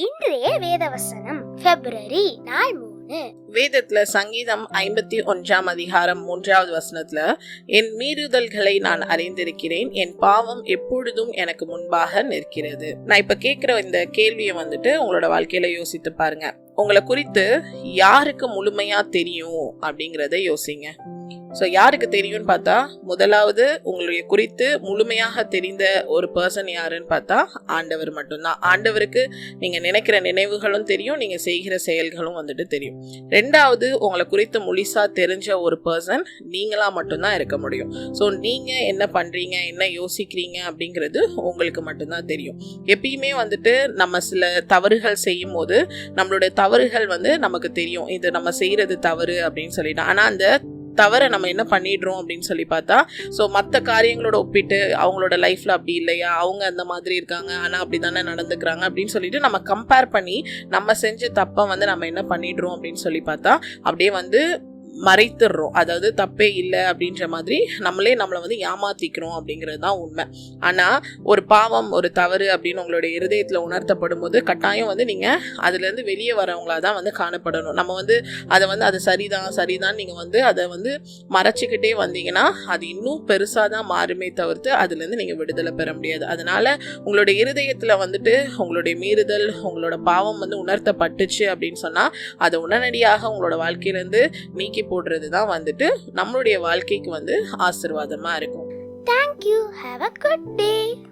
இன்றைய வேதவசனம் பிப்ரவரி 3. வேதத்துல சங்கீதம் 51 அதிகாரம் 3வது வசனத்துல, என் மீறுதல்களை நான் அறிந்திருக்கிறேன், என் பாவம் எப்பொழுதும் எனக்கு முன்பாக நிற்கிறது. நான் இப்ப கேட்கிற இந்த கேள்வியை உங்களோட வாழ்க்கையில யோசித்து பாருங்க. உங்களை குறித்து யாருக்கு முழுமையா தெரியும் அப்படிங்கறத யோசிங்க. யாருக்கு தெரியும்னு பார்த்தா, முதலாவது உங்களுடைய குறித்து முழுமையாக தெரிந்த ஒரு பர்சன் யாருன்னு பார்த்தா ஆண்டவர் மட்டும்தான். ஆண்டவருக்கு நீங்க நினைக்கிற நினைவுகளும் தெரியும், நீங்க செய்கிற செயல்களும் தெரியும். ரெண்டாவது, உங்களை குறித்து முழுசா தெரிஞ்ச ஒரு பர்சன் நீங்களா மட்டும்தான் இருக்க முடியும். நீங்க என்ன பண்றீங்க, என்ன யோசிக்கிறீங்க அப்படிங்கிறது உங்களுக்கு மட்டும்தான் தெரியும். எப்பயுமே நம்ம சில தவறுகள் செய்யும் போது நம்மளுடைய தவறுகள் நமக்கு தெரியும், இது நம்ம செய்யறது தவறு அப்படின்னு சொல்லிட்டு. ஆனா அந்த தவிர நம்ம என்ன பண்ணிடுறோம் அப்படின்னு சொல்லி பார்த்தா, மற்ற காரியங்களோட ஒப்பிட்டு அவங்களோட லைஃப்ல அப்படி இல்லையா, அவங்க அந்த மாதிரி இருக்காங்க ஆனா அப்படி தானே நடந்துக்கிறாங்க அப்படின்னு சொல்லிட்டு நம்ம கம்பேர் பண்ணி நம்ம செஞ்ச தப்பை நம்ம என்ன பண்ணிடுறோம் அப்படின்னு சொல்லி பார்த்தா அப்படியே மறைத்துடுறோம். அதாவது தப்பே இல்லை அப்படின்ற மாதிரி நம்மளே நம்மளை ஏமாத்திக்கிறோம் அப்படிங்கிறது தான் உண்மை. ஆனால் ஒரு பாவம், ஒரு தவறு அப்படின்னு உங்களுடைய இருதயத்தில் உணர்த்தப்படும் போது கட்டாயம் நீங்கள் அதுலேருந்து வெளியே வரவங்களா தான் காணப்படணும். நம்ம அதை அது சரிதான் நீங்கள் அதை மறைச்சிக்கிட்டே வந்தீங்கன்னா அது இன்னும் பெருசாக தான் மாறுமே தவிர்த்து அதுலேருந்து நீங்கள் விடுதலை பெற முடியாது. அதனால் உங்களுடைய இருதயத்தில் உங்களுடைய மீறுதல், உங்களோட பாவம் உணர்த்தப்பட்டுச்சு அப்படின்னு சொன்னால் அதை உடனடியாக உங்களோட வாழ்க்கையிலேருந்து நீக்கி போடுறது தான் நம்மளுடைய வாழ்க்கைக்கு ஆசீர்வாதமா இருக்கும். Thank you. Have a good day.